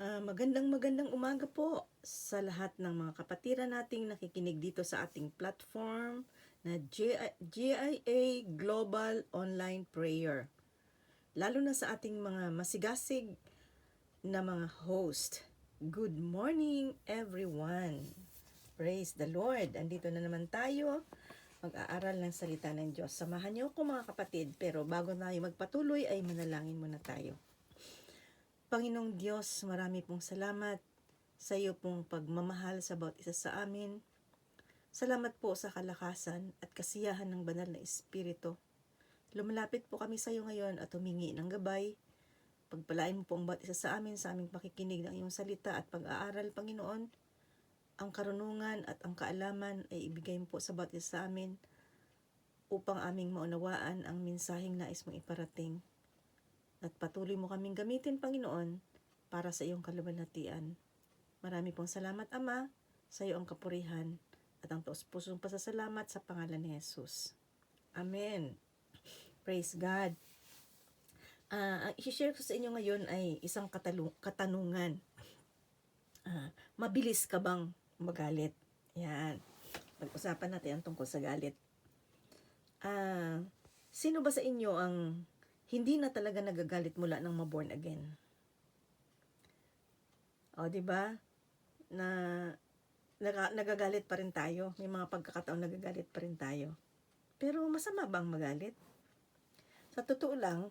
Magandang umaga po sa lahat ng mga kapatiran nating nakikinig dito sa ating platform na GIA Global Online Prayer. Lalo na sa ating mga masigasig na mga host. Good morning everyone! Praise the Lord! Andito na naman tayo mag-aaral ng salita ng Diyos. Samahan niyo ako mga kapatid, pero bago tayo magpatuloy ay manalangin muna tayo. Panginoong Diyos, marami pong salamat sa iyo pong pagmamahal sa bawat isa sa amin. Salamat po sa kalakasan at kasiyahan ng banal na Espiritu. Lumalapit po kami sa iyo ngayon at humingi ng gabay. Pagpalain mo po ang bawat isa sa amin sa aming pakikinig ng iyong salita at pag-aaral, Panginoon. Ang karunungan at ang kaalaman ay ibigay mo po sa bawat isa sa amin upang aming maunawaan ang mensaheng nais mong iparating. At patuloy mo kaming gamitin, Panginoon, para sa iyong kaluwalhatian. Marami pong salamat, Ama, sa iyo ang kapurihan at ang taos-pusong pasasalamat sa pangalan ni Jesus. Amen. Praise God. Ang i-share ko sa inyo ngayon ay isang katanungan. Mabilis ka bang magalit? Yan. Pag-usapan natin ang tungkol sa galit. Sino ba sa inyo ang hindi na talaga nagagalit mula nang ma-born again? O, di ba? Na nagagalit pa rin tayo. May mga pagkakataon nagagalit pa rin tayo. Pero masama bang magalit? Sa totoo lang,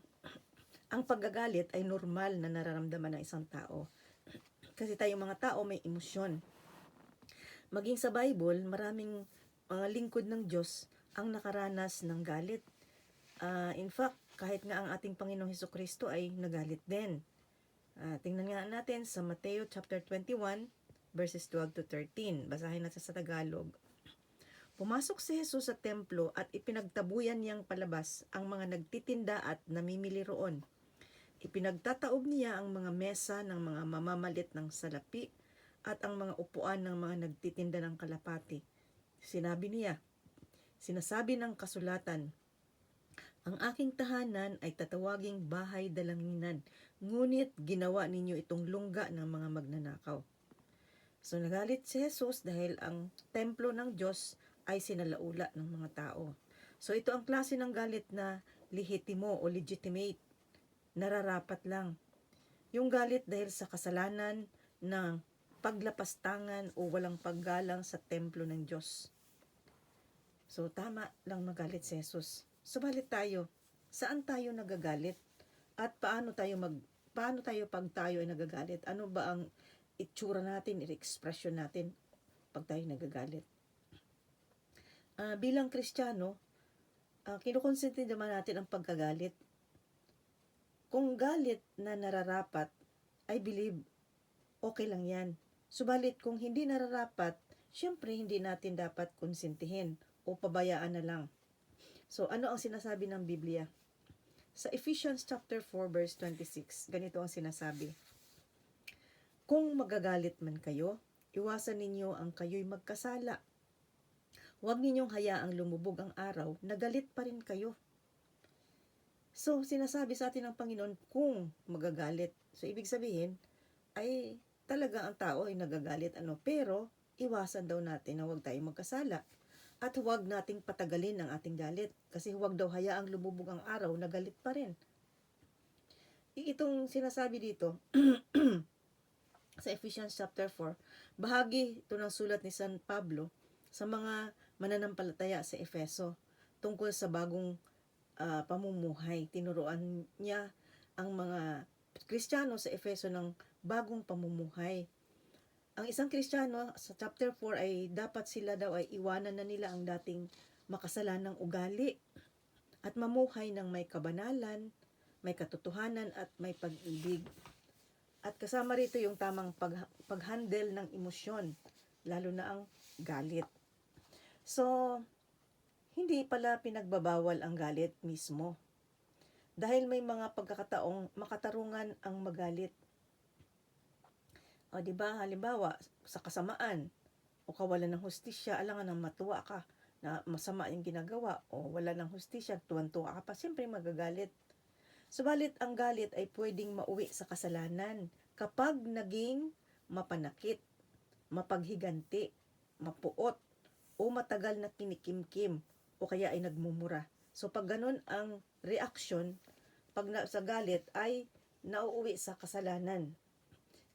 ang paggagalit ay normal na nararamdaman ng isang tao. Kasi tayong mga tao may emosyon. Maging sa Bible, maraming mga lingkod ng Diyos ang nakaranas ng galit. In fact, kahit nga ang ating Panginoong Hesukristo ay nagalit din. Tingnan nga natin sa Mateo chapter 21, verses 12 to 13. Basahin natin sa Tagalog. Pumasok si Jesus sa templo at ipinagtabuyan niyang palabas ang mga nagtitinda at namimili roon. Ipinagtataob niya ang mga mesa ng mga mamamalit ng salapi at ang mga upuan ng mga nagtitinda ng kalapati. Sinabi niya, sinasabi ng kasulatan, ang aking tahanan ay tatawaging bahay dalanginan, ngunit ginawa ninyo itong lungga ng mga magnanakaw. So nagalit si Jesus dahil ang templo ng Diyos ay sinalaula ng mga tao. So ito ang klase ng galit na lehitimo o legitimate, nararapat lang. Yung galit dahil sa kasalanan ng paglapastangan o walang paggalang sa templo ng Diyos. So tama lang magalit si Jesus. Subalit tayo, saan tayo nagagalit? At paano tayo pag tayo ay nagagalit? Ano ba ang itsura natin, i-expression natin pag tayo nagagalit? Bilang Kristiyano, kinukonsente naman natin ang pagkagalit. Kung galit na nararapat, I believe, okay lang yan. Subalit kung hindi nararapat, syempre hindi natin dapat konsentihin o pabayaan na lang. So, ano ang sinasabi ng Biblia? Sa Ephesians chapter 4 verse 26, ganito ang sinasabi. Kung magagalit man kayo, iwasan ninyo ang kayo'y magkasala. Huwag ninyong hayaang lumubog ang araw, nagalit pa rin kayo. So, sinasabi sa atin ng Panginoon kung magagalit. So, ibig sabihin, ay talaga ang tao ay nagagalit. Pero, iwasan daw natin na huwag tayong magkasala. At huwag nating patagalin ang ating galit. Kasi huwag daw hayaang lumubog ang araw na galit pa rin. Itong sinasabi dito, sa Ephesians chapter 4, bahagi ito ng sulat ni San Pablo sa mga mananampalataya sa Efeso tungkol sa bagong pamumuhay. Tinuruan niya ang mga Kristiyano sa Efeso ng bagong pamumuhay. Ang isang Kristiyano sa chapter 4 ay dapat sila daw ay iwanan na nila ang dating makasalanang ugali at mamuhay ng may kabanalan, may katotohanan at may pag-ibig. At kasama rito yung tamang pag-handle ng emosyon, lalo na ang galit. So, hindi pala pinagbabawal ang galit mismo. Dahil may mga pagkakataong makatarungan ang magalit. O, diba? Halimbawa, sa kasamaan o kawalan ng hustisya, alangan nang matuwa ka na masama yung ginagawa o wala ng hustisya, tuwan-tuwa ka pa, siyempre magagalit. Subalit ang galit ay pwedeng mauwi sa kasalanan kapag naging mapanakit, mapaghiganti, mapuot, o matagal na kinikimkim, o kaya ay nagmumura. So pag ganun ang reaksyon, pag sa galit ay nauuwi sa kasalanan.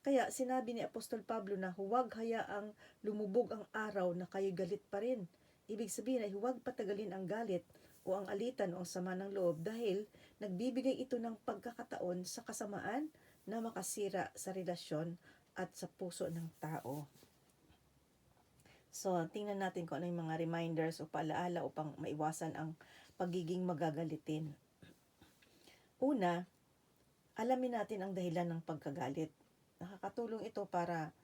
Kaya sinabi ni Apostol Pablo na huwag hayaang lumubog ang araw na kayo galit pa rin. Ibig sabihin ay huwag patagalin ang galit o ang alitan o ang sama ng loob dahil nagbibigay ito ng pagkakataon sa kasamaan na makasira sa relasyon at sa puso ng tao. So, tingnan natin kung ano yung mga reminders o paalaala upang maiwasan ang pagiging magagalitin. Una, alamin natin ang dahilan ng pagkagalit. Nakakatulong ito para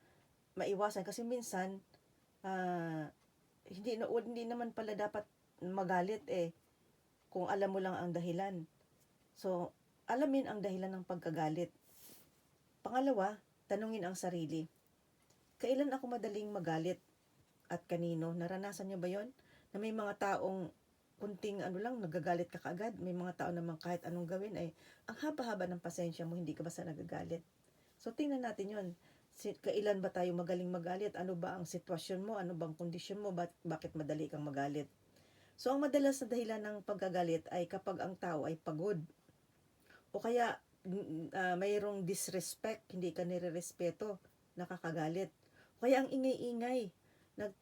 maiwasan kasi minsan hindi naman pala dapat magalit kung alam mo lang ang dahilan. So, alamin ang dahilan ng pagkagalit. Pangalawa, tanungin ang sarili. Kailan ako madaling magalit at kanino? Naranasan niyo ba 'yon? Na may mga taong kunting lang nagagalit ka kaagad. May mga tao naman kahit anong gawin ay ang haba-haba ng pasensya mo, hindi ka basta nagagalit. So, tingnan natin yon. Kailan ba tayo magaling magalit? Ano ba ang sitwasyon mo? Ano bang kondisyon mo? Bakit madali kang magalit? So, ang madalas na dahilan ng pagkagalit ay kapag ang tao ay pagod. O kaya, mayroong disrespect, hindi ka nire-respeto, nakakagalit. O kaya ang ingay-ingay,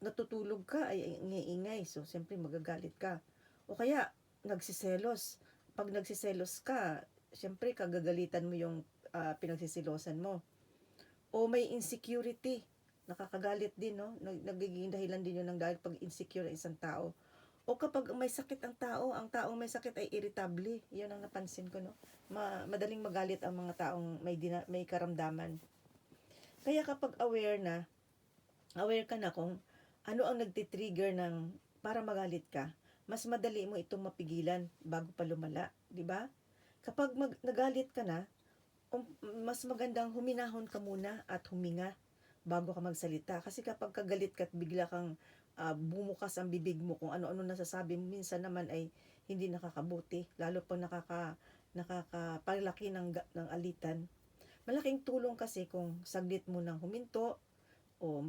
natutulog ka ay ingay-ingay. So, siyempre magagalit ka. O kaya, nagsiselos. Pag nagsiselos ka, siyempre kagagalitan mo yung pinagsisilosan mo. O may insecurity, nakakagalit din, no? Nagiging dahilan din yun ng dahil pag insecure ng isang tao. O kapag may sakit ang taong may sakit ay irritable. Yun ang napansin ko, no? Madaling magalit ang mga taong may karamdaman. Kaya kapag aware ka na kung ano ang nagtitrigger ng para magalit ka, mas madali mo itong mapigilan bago pa lumala, di ba? Kapag nagalit ka na, mas magandang huminahon ka muna at huminga bago ka magsalita. Kasi kapag kagalit ka at bigla kang bumukas ang bibig mo kung ano-ano nasasabi mo, minsan naman ay hindi nakakabuti. Lalo pag nakakapalaki ng alitan. Malaking tulong kasi kung saglit mo nang huminto o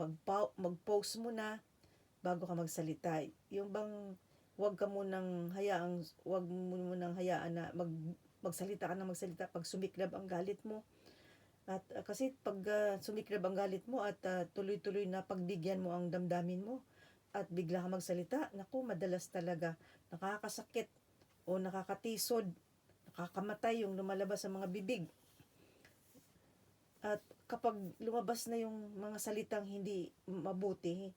mag-pause muna bago ka magsalita. Yung bang wag mo munang hayaan na magsalita ka na magsalita pag sumiklab ang galit mo. At kasi pag sumiklab ang galit mo at tuloy-tuloy na pagbigyan mo ang damdamin mo at bigla ka magsalita, naku, madalas talaga nakakasakit o nakakatisod, nakakamatay yung lumalabas sa mga bibig. At kapag lumabas na yung mga salitang hindi mabuti,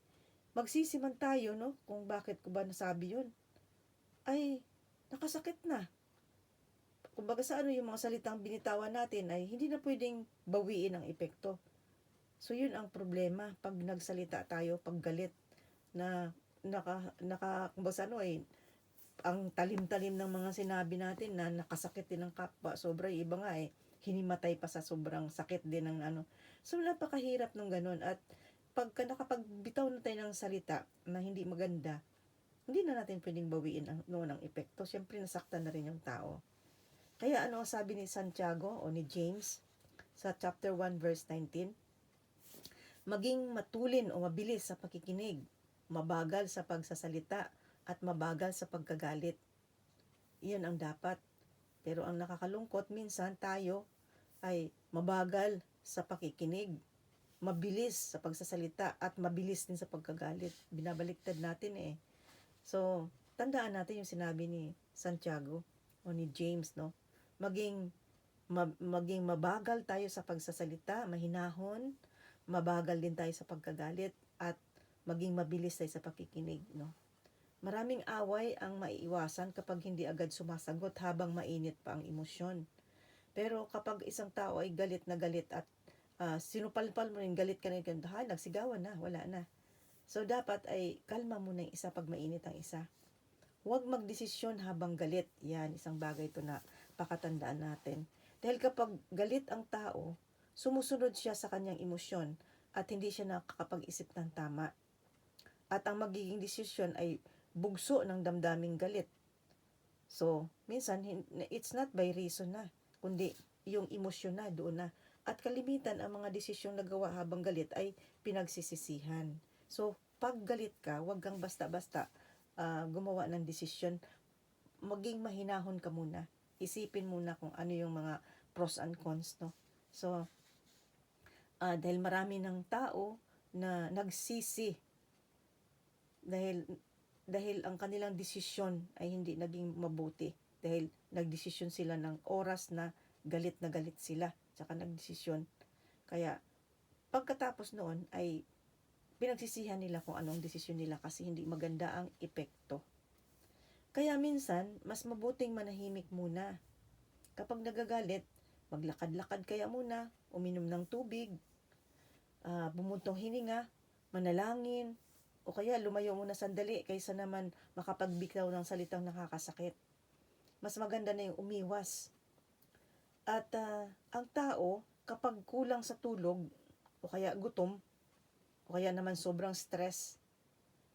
magsisiman tayo, no, kung bakit ko ba nasabi yun. Ay, nakasakit na. Kumbaga sa yung mga salitang binitawan natin ay hindi na pwedeng bawiin ang epekto. So yun ang problema pag nagsalita tayo, pag galit na kumbaga sa ang talim-talim ng mga sinabi natin na nakasakit din ng kapwa. Sobra, iba nga hinimatay pa sa sobrang sakit din ng So napakahirap ng ganun at pagka nakapagbitaw na tayo ng salita na hindi maganda, hindi na natin pwedeng bawiin ang epekto. Siyempre nasaktan na rin yung tao. Kaya ano sabi ni Santiago o ni James sa chapter 1 verse 19? Maging matulin o mabilis sa pakikinig, mabagal sa pagsasalita, at mabagal sa pagkagalit. Iyon ang dapat. Pero ang nakakalungkot, minsan tayo ay mabagal sa pakikinig, mabilis sa pagsasalita, at mabilis din sa pagkagalit. Binabaliktad natin So, tandaan natin yung sinabi ni Santiago o ni James, no? Maging mabagal tayo sa pagsasalita, mahinahon, mabagal din tayo sa pagkagalit, at maging mabilis tayo sa pakikinig, no? Maraming away ang maiiwasan kapag hindi agad sumasagot habang mainit pa ang emosyon. Pero kapag isang tao ay galit na galit at sinupalpal mo rin, galit ka na rin, nagsigawan na, wala na. So dapat ay kalma muna yung isa pag mainit ang isa. Huwag magdesisyon habang galit. Yan, isang bagay ito na pakatandaan natin. Dahil kapag galit ang tao, sumusunod siya sa kanyang emosyon at hindi siya nakakapag-isip ng tama. At ang magiging desisyon ay bugso ng damdaming galit. So, minsan, it's not by reason na, kundi yung emosyon na, doon na. At kalimitan ang mga desisyong nagawa habang galit ay pinagsisisihan. So, pag galit ka, huwag kang basta-basta gumawa ng desisyon. Maging mahinahon ka muna. Isipin muna kung ano yung mga pros and cons, no? So, dahil marami ng tao na nagsisi dahil ang kanilang desisyon ay hindi naging mabuti, dahil nagdesisyon sila ng oras na galit sila, tsaka nagdesisyon. Kaya pagkatapos noon ay pinagsisihan nila kung anong desisyon nila kasi hindi maganda ang epekto. Kaya minsan, mas mabuting manahimik muna. Kapag nagagalit, maglakad-lakad kaya muna, uminom ng tubig, bumuntong hininga, manalangin, o kaya lumayo muna sandali kaysa naman makapagbitaw ng salitang nakakasakit. Mas maganda na yung umiwas. At ang tao, kapag kulang sa tulog, o kaya gutom, o kaya naman sobrang stress,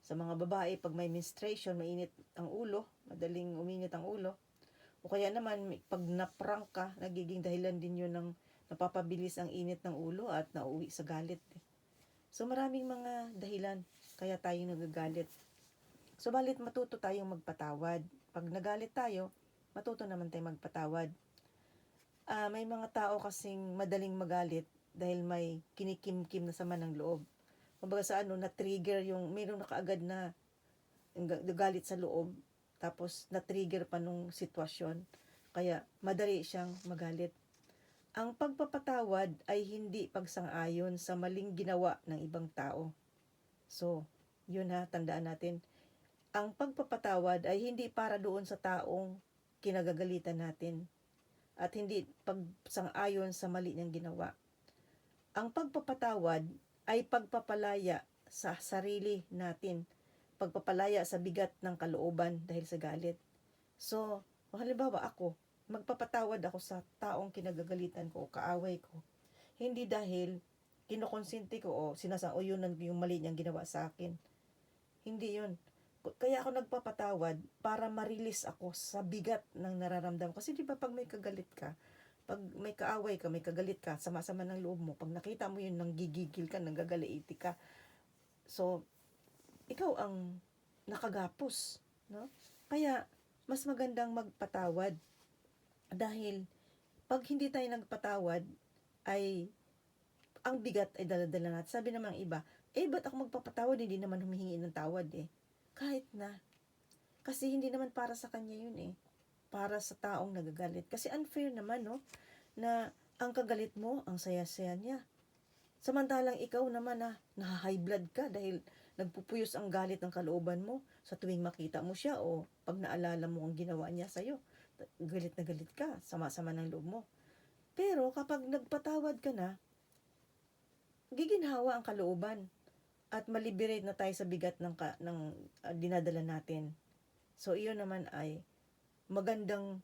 sa mga babae, pag may menstruation, mainit ang ulo, madaling uminit ang ulo, o kaya naman, pag naprank ka, nagiging dahilan din yun ng napapabilis ang init ng ulo at nauwi sa galit. So maraming mga dahilan kaya tayo nagagalit. Subalit matuto tayong magpatawad. Pag nagalit tayo, matuto naman tayong magpatawad. May mga tao kasing madaling magalit dahil may kinikim-kim na sama ng loob. Kumbaga sa na-trigger yung, mayroong nakaagad na galit sa loob, tapos na-trigger pa nung sitwasyon. Kaya madali siyang magalit. Ang pagpapatawad ay hindi pagsang-ayon sa maling ginawa ng ibang tao. So, yun tandaan natin. Ang pagpapatawad ay hindi para doon sa taong kinagagalitan natin at hindi pagsang-ayon sa mali niyang ginawa. Ang pagpapatawad ay pagpapalaya sa sarili natin, pagpapalaya sa bigat ng kalooban dahil sa galit. So, halimbawa ako, magpapatawad ako sa taong kinagagalitan ko o kaaway ko. Hindi dahil kinukonsente ko o yun yung mali niyang ginawa sa akin. Hindi yun. Kaya ako nagpapatawad para ma-release ako sa bigat ng nararamdaman. Kasi di ba pag may kagalit ka, pag may kaaway ka, may kagalit ka, sama-sama ng loob mo, pag nakita mo yun, nanggigigil ka, nanggagalaiti ka, so, ikaw ang nakagapos, no? Kaya, mas magandang magpatawad. Dahil, pag hindi tayo nagpatawad, ay, ang bigat ay dala-dala natin. Sabi naman ng iba, ba't ako magpapatawad? Hindi naman humihingi ng tawad Kahit na. Kasi hindi naman para sa kanya yun para sa taong nagagalit. Kasi unfair naman, no? Na ang kagalit mo, ang saya-saya niya. Samantalang ikaw naman na-high blood ka dahil nagpupuyos ang galit ng kalooban mo sa tuwing makita mo siya o pag naalala mo ang ginawa niya sa'yo. Galit na galit ka, sama-sama ng loob mo. Pero kapag nagpatawad ka na, giginhawa ang kalooban at maliberate na tayo sa bigat ng dinadala natin. So, iyon naman ay magandang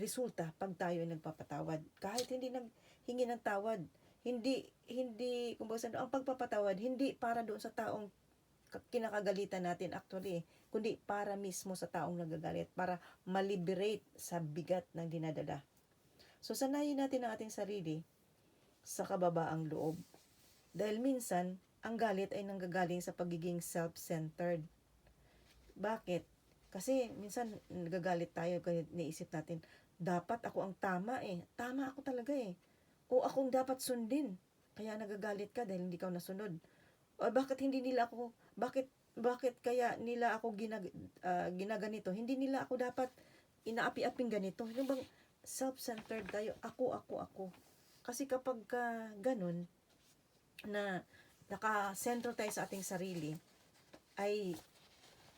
resulta pag tayo ay nagpapatawad. Kahit hindi naghingi ng tawad, kumbaga ang pagpapatawad, hindi para doon sa taong kinakagalitan natin actually, kundi para mismo sa taong nagagalit, para maliberate sa bigat ng dinadala. So, sanayin natin ang ating sarili sa kababaang loob. Dahil minsan, ang galit ay nanggagaling sa pagiging self-centered. Bakit? Kasi minsan nagagalit tayo kasi naisip natin, dapat ako ang tama Tama ako talaga O akong dapat sundin. Kaya nagagalit ka dahil hindi ka nasunod. O bakit hindi nila ako, bakit kaya nila ako ginaganito? Hindi nila ako dapat inaapi-aping ganito. Yung bang self-centered tayo, ako. Kasi kapag ganun, na nakasentro tayo sa ating sarili, ay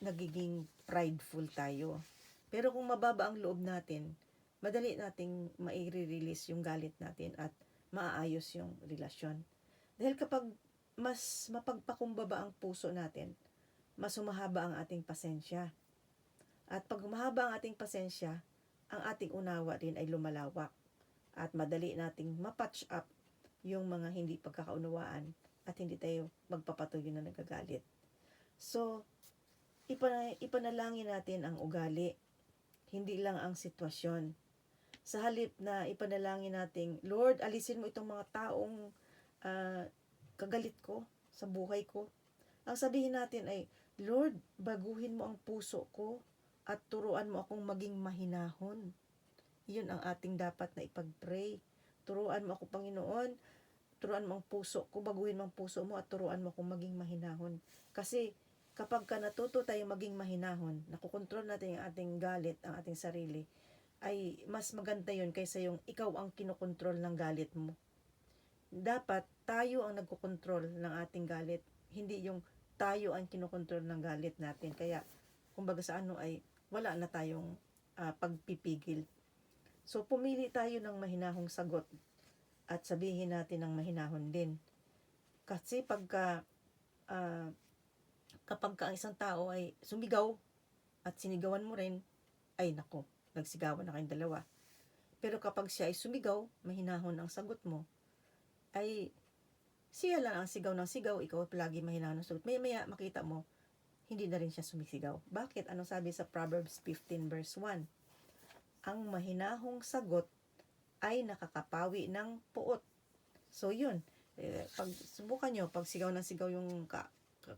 nagiging prideful tayo. Pero kung mababa ang loob natin, madali nating maire-release yung galit natin at maaayos yung relasyon. Dahil kapag mas mapagpakumbaba ang puso natin, mas humahaba ang ating pasensya. At pag humahaba ang ating pasensya, ang ating unawa din ay lumalawak. At madali nating mapatch up yung mga hindi pagkakaunawaan at hindi tayo magpapatuloy na nagagalit. So, ipanalangin natin ang ugali, hindi lang ang sitwasyon. Sa halip na ipanalangin nating, Lord, alisin mo itong mga taong kagalit ko sa buhay ko. Ang sabihin natin ay, Lord, baguhin mo ang puso ko at turuan mo akong maging mahinahon. Yun ang ating dapat na ipag-pray. Turuan mo ako, Panginoon, turuan mo ang puso ko, baguhin mo ang puso mo at turuan mo akong maging mahinahon. Kasi kapag ka natuto tayong maging mahinahon, nakokontrol natin ang ating galit, ang ating sarili, ay mas maganda yun kaysa yung ikaw ang kinokontrol ng galit mo. Dapat tayo ang nagkokontrol ng ating galit, hindi yung tayo ang kinokontrol ng galit natin. Kaya kumbaga sa ano ay wala na tayong pagpipigil. So pumili tayo ng mahinahong sagot at sabihin natin ng mahinahon din. Kasi kapag ang isang tao ay sumigaw at sinigawan mo rin, ay nako, nagsigawan na kayong dalawa. Pero kapag siya ay sumigaw, mahinahon ang sagot mo, ay siya lang ang sigaw ng sigaw, ikaw palagi mahinahon ang sagot. Maya makita mo, hindi na rin siya sumisigaw. Bakit? Anong sabi sa Proverbs 15 verse 1? Ang mahinahong sagot ay nakakapawi ng puot. So yun, pag subukan nyo, pag sigaw ng sigaw yung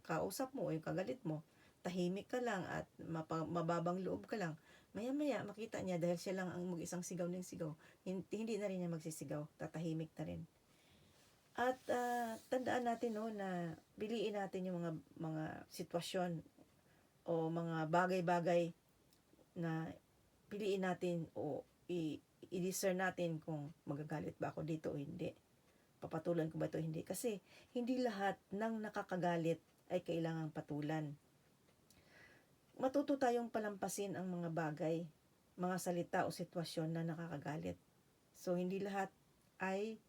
kausap mo o yung kagalit mo, tahimik ka lang at mababang loob ka lang, maya makita niya dahil siya lang ang mag-isang sigaw ng sigaw, hindi na rin niya magsisigaw, tatahimik na rin. At tandaan natin na piliin natin yung mga sitwasyon o mga bagay-bagay na piliin natin o i-discern natin kung magagalit ba ako dito o hindi. Papatulan ko ba ito o hindi? Kasi hindi lahat ng nakakagalit ay kailangang patulan. Matuto tayong palampasin ang mga bagay, mga salita o sitwasyon na nakakagalit. So hindi lahat ay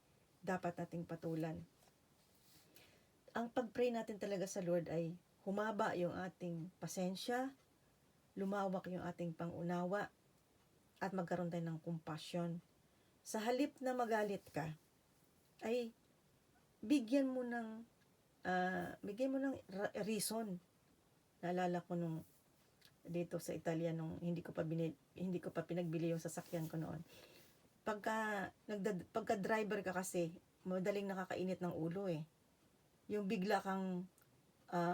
dapat nating patulan. Ang pag-pray natin talaga sa Lord ay humaba yung ating pasensya, lumawak yung ating pangunawa, at magkaroon tayo ng compassion. Sa halip na magalit ka, ay bigyan mo ng reason. Naalala ko nung dito sa Italia nung hindi ko pa pinagbili yung sasakyan ko noon. Pagka driver ka kasi, madaling nakakainit ng ulo eh. Yung bigla kang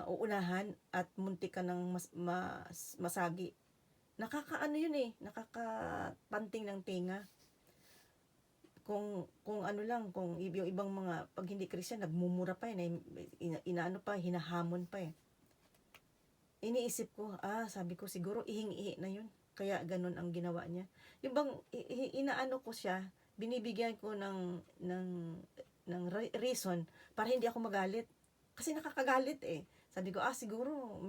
uunahan at muntik ka ng masagi. Nakakaano yun eh, nakakapanting ng tinga. Kung ano lang, kung yung ibang mga, pag hindi Christian, nagmumura pa yun, inaano pa, hinahamon pa eh. Iniisip ko, sabi ko siguro ihing-ihi na yun. Kaya ganun ang ginawa niya. Yung bang inaano ko siya, binibigyan ko ng reason para hindi ako magalit. Kasi nakakagalit eh. Sabi ko, siguro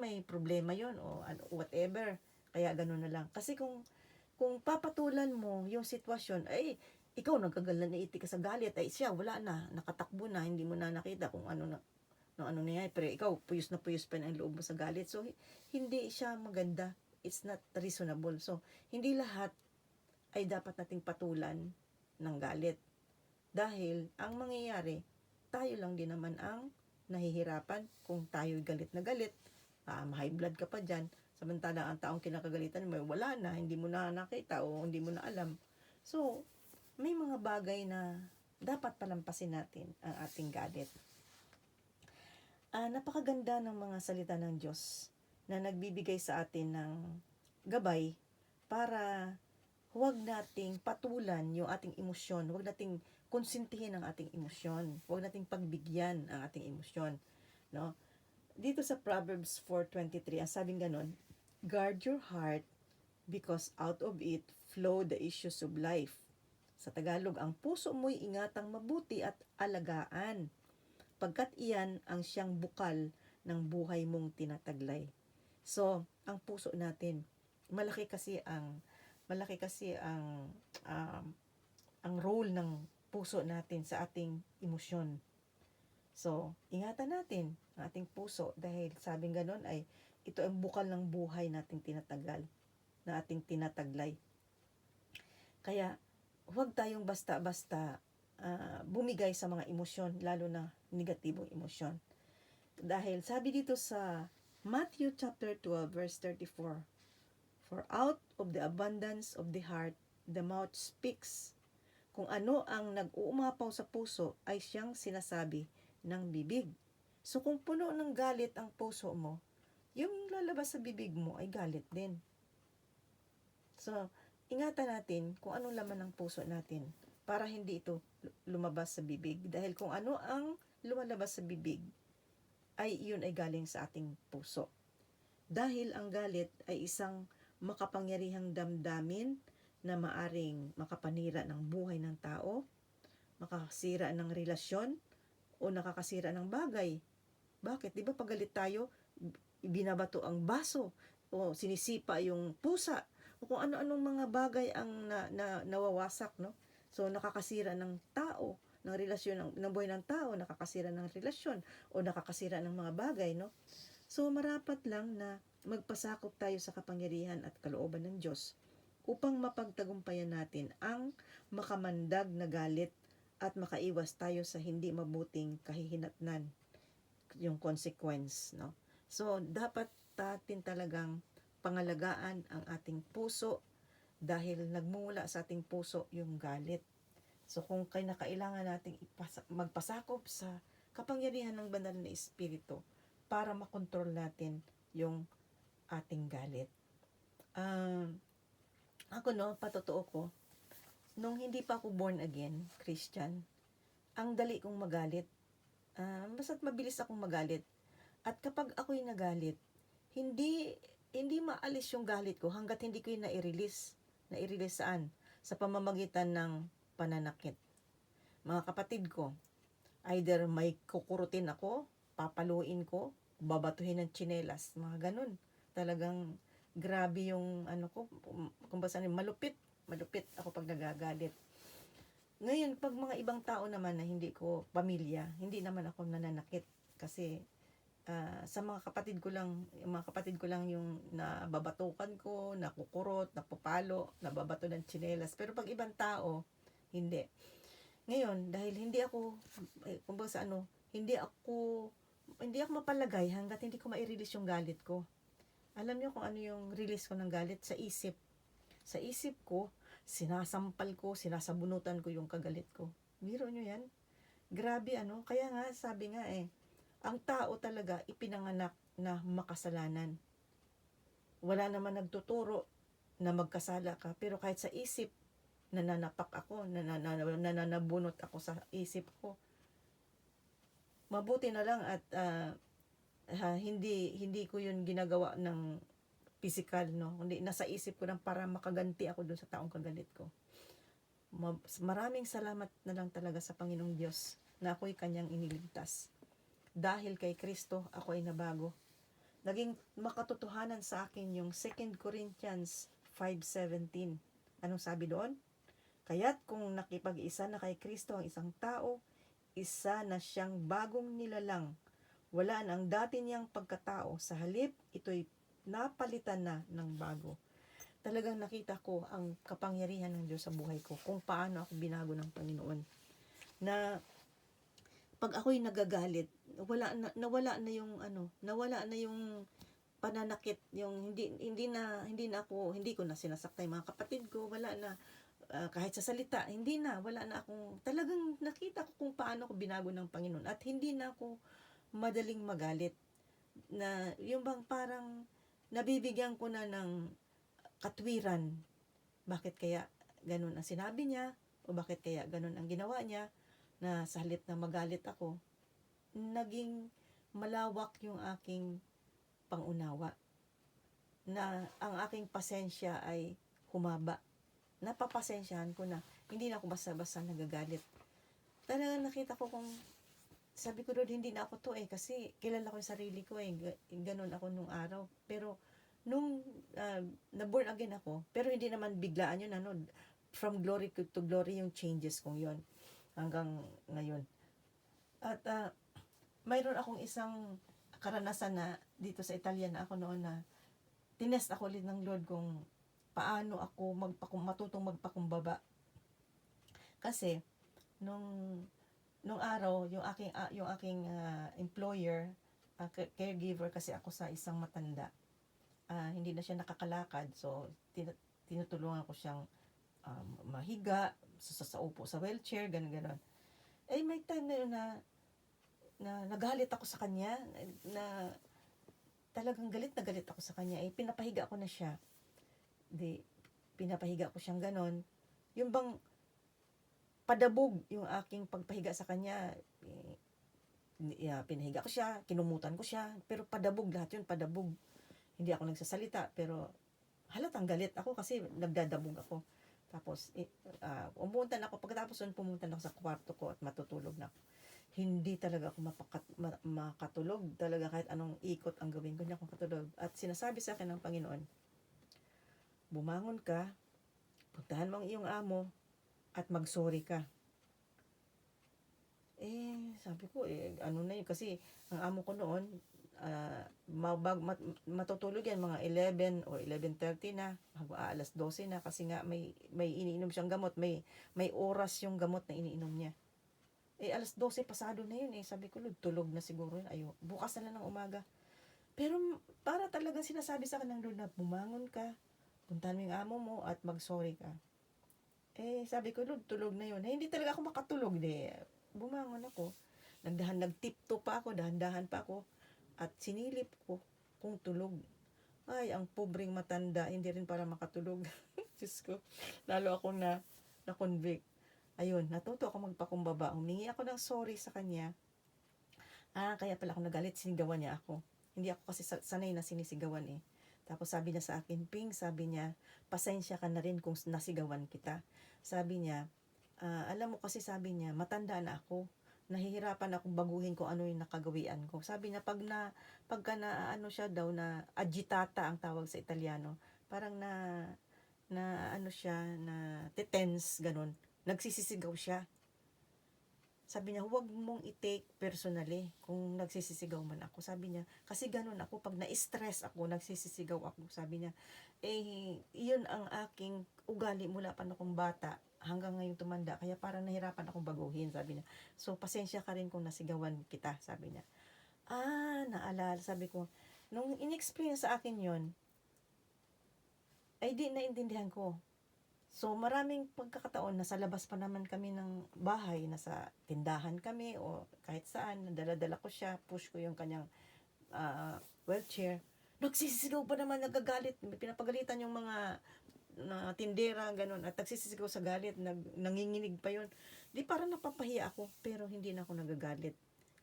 may problema yon o whatever. Kaya ganun na lang. Kasi kung papatulan mo yung sitwasyon, ay ikaw nagkagalan na iti ka sa galit, ay siya wala na, nakatakbo na, hindi mo na nakita kung ano na nangyayari, pero ikaw puyos na puyos pa na ang loob mo sa galit. So hindi siya maganda, it's not reasonable. So hindi lahat ay dapat nating patulan ng galit, dahil ang mangyayari, tayo lang din naman ang nahihirapan kung tayo galit na galit. Ma-high blood ka pa dyan, samantala ang taong kinakagalitan may wala na, hindi mo na nakita o hindi mo na alam. So may mga bagay na dapat palampasin natin ang ating galit. Napakaganda ng mga salita ng Diyos na nagbibigay sa atin ng gabay para huwag nating patulan yung ating emosyon, huwag nating konsintihin ang ating emosyon, huwag nating pagbigyan ang ating emosyon, no? Dito sa Proverbs 4:23, ang sabing ganon, guard your heart because out of it flow the issues of life. Sa Tagalog, ang puso mo'y ingatang mabuti at alagaan, pagkat iyan ang siyang bukal ng buhay mong tinataglay. So, ang puso natin, malaki kasi ang role ng puso natin sa ating emosyon. So, ingatan natin ang ating puso dahil sabing ganon ay ito ang bukal ng buhay nating tinatagal, na ating tinataglay. Kaya, huwag tayong basta-basta bumigay sa mga emosyon, lalo na negatibong emosyon. Dahil sabi dito sa Matthew chapter 12 verse 34, for out of the abundance of the heart the mouth speaks. Kung ano ang nag-uumapaw sa puso ay siyang sinasabi ng bibig. So kung puno ng galit ang puso mo, yung lalabas sa bibig mo ay galit din. So, ingatan natin kung anong laman ng puso natin para hindi ito lumabas sa bibig. Dahil kung ano ang lumalabas sa bibig, yun ay galing sa ating puso. Dahil ang galit ay isang makapangyarihang damdamin na maaring makapanira ng buhay ng tao, makakasira ng relasyon, o nakakasira ng bagay. Bakit? Di ba pag galit tayo, binabato ang baso, o sinisipa yung pusa, o kung ano-anong mga bagay ang nawawasak, no? So, nakakasira ng tao, ng relasyon, ng buhay ng tao, nakakasira ng relasyon, o nakakasira ng mga bagay, no? So, marapat lang na magpasakop tayo sa kapangyarihan at kalooban ng Diyos upang mapagtagumpayan natin ang makamandag na galit at makaiwas tayo sa hindi mabuting kahihinatnan, yung consequence, no? So, dapat natin talagang pangalagaan ang ating puso dahil nagmumula sa ating puso yung galit. So, kung kailangan nating magpasakop sa kapangyarihan ng banal na Espiritu para makontrol natin yung ating galit. Ako, no, patotoo ko, nung hindi pa ako born again, Christian, ang dali kong magalit. Basta't mabilis akong magalit. At kapag ako'y nagalit, hindi maalis yung galit ko hanggat hindi ko yung nai-release. Nai-release saan? Sa pamamagitan ng pananakit. Mga kapatid ko, either may kukurutin ako, papaluin ko, babatuhin ng tsinelas, mga ganun. Talagang grabe yung kung basta malupit ako pag nagagalit. Ngayon, pag mga ibang tao naman na hindi ko pamilya, hindi naman ako nananakit kasi sa mga kapatid ko lang yung nababatukan ko, nakukurot, napupalo, nababato ng tsinelas. Pero pag ibang tao, hindi. Ngayon, dahil hindi ako hindi ako mapalagay hangga't hindi ko mai-release yung galit ko. Alam niyo kung ano yung release ko ng galit? Sa isip. Sa isip ko, sinasampal ko, sinasabunutan ko yung kagalit ko. Biro nyo yan? Grabe kaya nga sabi nga ang tao talaga ipinanganak na makasalanan. Wala naman nagtuturo na magkasala ka, pero kahit sa isip, nananapak ako, nananabunot ako sa isip ko. Mabuti na lang at hindi ko yun ginagawa ng physical, no? Hindi, nasa isip ko lang para makaganti ako dun sa taong kagalit ko. Maraming salamat na lang talaga sa Panginoong Diyos na ako'y kanyang iniligtas. Dahil kay Kristo, ako ay nabago. Naging makatotohanan sa akin yung 2 Corinthians 5:17. Anong sabi doon? Kaya't kung nakipag-isa na kay Kristo ang isang tao, isa na siyang bagong nilalang. Wala na ang dati niyang pagkatao. Sa halip, ito'y napalitan na ng bago. Talagang nakita ko ang kapangyarihan ng Diyos sa buhay ko, kung paano ako binago ng Panginoon. Na pag ako'y nagagalit, nawala na yung pananakit, yung hindi ko na sinasaktan yung mga kapatid ko, wala na kahit sa salita, wala na akong, talagang nakita ko kung paano ako binago ng Panginoon at hindi na ako madaling magalit. Na yung bang parang nabibigyan ko na ng katwiran. Bakit kaya ganun ang sinabi niya? O bakit kaya ganun ang ginawa niya? Na sa halip na magalit ako, naging malawak yung aking pangunawa. Na ang aking pasensya ay humaba. Napapasensyahan ko na. Hindi na ako basta-basta nagagalit. Talagang nakita ko kung sabi ko doon, hindi na ako to kasi kilala ko yung sarili ko ganun ako nung araw. Pero nung na-born again ako, pero hindi naman biglaan yun, from glory to glory yung changes kong yon hanggang ngayon. At mayroon akong isang karanasan na dito sa Italia na ako noon na tinest ako ulit ng Lord kung paano ako matutong magpakumbaba. Kasi nung araw, yung aking employer, caregiver kasi ako sa isang matanda. Hindi na siya nakakalakad, so tinutulungan ko siyang mahiga, sa upo sa wheelchair, gano'n. Eh, may time na yun na nagalit ako sa kanya, na talagang galit na galit ako sa kanya. Eh, pinapahiga ko na siya. Pinapahiga ko siyang gano'n. Yung bang padabog yung aking pagpahiga sa kanya. Pinahiga ko siya, kinumutan ko siya, pero padabog lahat yun, padabog. Hindi ako nagsasalita, pero halatang galit ako kasi nagdadabog ako. Tapos, pumunta na ako. Pagkatapos nun, pumunta na ako sa kwarto ko at matutulog na ako. Hindi talaga ako makatulog. Talaga kahit anong ikot ang gawin ko, hindi ako makatulog. At sinasabi sa akin ng Panginoon, bumangon ka, puntahan mo ang iyong amo, at mag-sorry ka. Sabi ko, ano na yun, kasi ang amo ko noon, matutulog yan mga 11 o 11:30 na, alas 12 na, kasi nga may iniinom siyang gamot, may oras yung gamot na iniinom niya. Alas 12 pasado na yun. Sabi ko, tulog na siguro yun. Bukas na lang ng umaga. Pero para talagang sinasabi sa akin ng Lord na bumangon ka, puntahan mo yung amo mo at mag-sorry ka. Sabi ko, Lord, tulog na yun. Hindi talaga ako makatulog. Bumangon ako. Nagtipto pa ako, dahan-dahan pa ako. At sinilip ko kung tulog. Ay, ang pobreng matanda, hindi rin para makatulog. Diyos ko, lalo akong na-convict. Ayun, natuto ako magpakumbaba. Humingi ako ng sorry sa kanya. Kaya pala ako nagalit, sinigawan niya ako. Hindi ako kasi sanay na sinisigawan Tapos sabi niya sa akin, Ping, sabi niya, pasensya ka na rin kung nasigawan kita. Sabi niya, alam mo kasi, sabi niya, matanda na ako. Nahihirapan akong baguhin kung ano yung nakagawian ko. Sabi niya, pagka na ano siya daw, na agitata ang tawag sa Italiano, parang na ano siya, na tense, ganun. Nagsisisigaw siya. Sabi niya, huwag mong i-take personally kung nagsisisigaw man ako. Sabi niya, kasi ganun ako, pag na-stress ako, nagsisisigaw ako. Sabi niya, iyon ang aking ugali mula pa akong bata hanggang ngayon tumanda. Kaya parang nahirapan akong baguhin, sabi niya. So, pasensya ka rin kung nasigawan kita, sabi niya. Naalala, sabi ko, nung in-explain sa akin yon, ay di naintindihan ko. So, maraming pagkakataon, nasa labas pa naman kami ng bahay, nasa tindahan kami o kahit saan, dala-dala ko siya, push ko yung kanyang wheelchair. Nagsisisigaw pa naman, nagagalit, pinapagalitan yung mga tindera, ganun, at nagsisisigaw sa galit, nanginginig pa yun. Di parang napapahiya ako, pero hindi na ako nagagalit.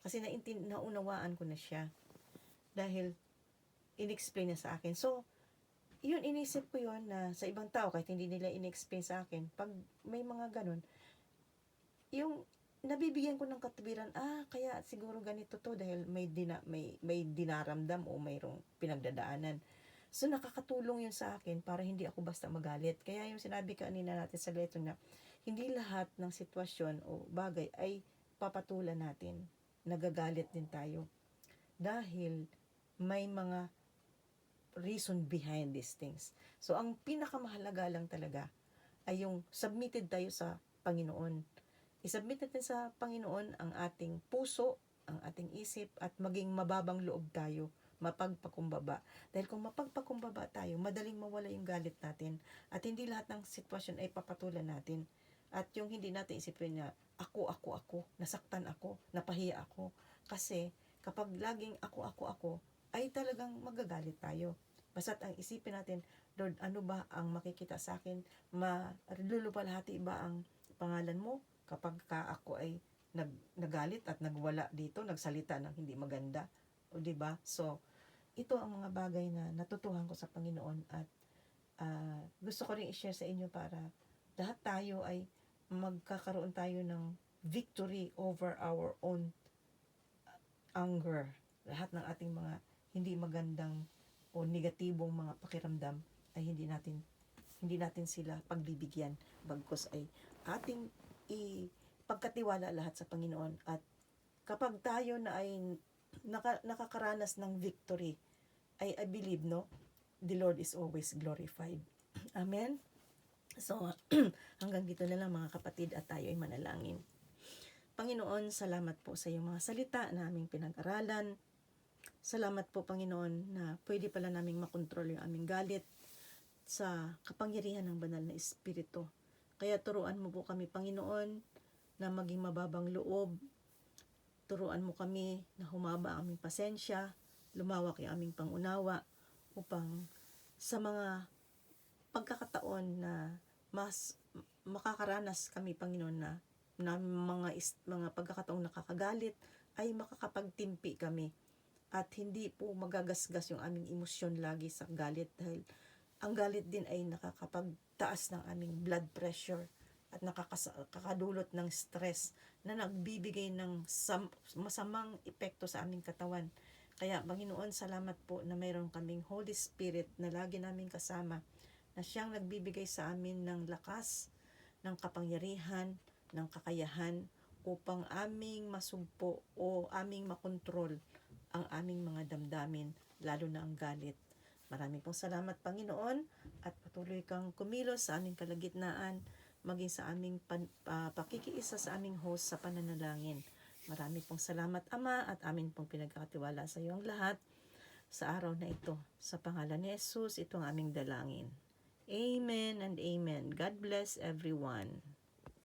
Kasi naunawaan ko na siya. Dahil, in-explain niya sa akin. So, yun, inisip ko yun na sa ibang tao, kahit hindi nila in-explain sa akin, pag may mga ganun, yung nabibigyan ko ng katuwiran, kaya siguro ganito to dahil may dinaramdam o mayroong pinagdadaanan. So, nakakatulong yun sa akin para hindi ako basta magalit. Kaya yung sinabi kanina natin sa leto na, hindi lahat ng sitwasyon o bagay ay papatulan natin. Nagagalit din tayo. Dahil may mga reason behind these things. So, ang pinakamahalaga lang talaga ay yung submitted tayo sa Panginoon. I-submit natin sa Panginoon ang ating puso, ang ating isip, at maging mababang loob tayo, mapagpakumbaba. Dahil kung mapagpakumbaba tayo, madaling mawala yung galit natin. At hindi lahat ng sitwasyon ay papatulan natin. At yung hindi natin isipin na, ako, nasaktan ako, napahiya ako. Kasi, kapag laging ako, ay talagang magagalit tayo. Basta't ang isipin natin, Lord, ano ba ang makikita sa akin? Lulupalhati ba ang pangalan mo kapag ako ay nagalit at nagwala dito, nagsalita ng hindi maganda? O diba? So, ito ang mga bagay na natutuhan ko sa Panginoon at gusto ko rin i-share sa inyo para lahat tayo ay magkakaroon tayo ng victory over our own anger. Lahat ng ating mga hindi magandang o negatibong mga pakiramdam ay hindi natin sila pagbibigyan, bagkus ay ating ipagkatiwala lahat sa Panginoon. At kapag tayo na ay nakakaranas ng victory, I believe, no, the Lord is always glorified. Amen. So, hanggang dito na lang mga kapatid, at tayo ay manalangin. Panginoon, salamat po sa iyong mga salita na aming pinag-aralan. Salamat po, Panginoon, na pwede pala naming makontrol yung aming galit sa kapangyarihan ng banal na Espiritu. Kaya turuan mo po kami, Panginoon, na maging mababang loob. Turuan mo kami na humaba ang aming pasensya, lumawak yung aming pangunawa, upang sa mga pagkakataon na mas makakaranas kami, Panginoon, na mga pagkakataong nakakagalit, ay makakapagtimpi kami at hindi po magagasgas yung aming emosyon lagi sa galit, dahil ang galit din ay nakakapagtaas ng aming blood pressure at nakakadulot ng stress na nagbibigay ng masamang epekto sa aming katawan. Kaya, Panginoon, salamat po na mayroon kaming Holy Spirit na lagi naming kasama, na siyang nagbibigay sa amin ng lakas, ng kapangyarihan, ng kakayahan upang aming masugpo o aming makontrol ang aming mga damdamin, lalo na ang galit. Maraming pong salamat, Panginoon, at patuloy kang kumilos sa aming kalagitnaan, maging sa aming pakikiisa sa aming host sa pananalangin. Maraming pong salamat, Ama, at amin pong pinagkakatiwala sa iyo ang lahat sa araw na ito. Sa pangalan ni Jesus, ito ang aming dalangin. Amen and amen. God bless everyone.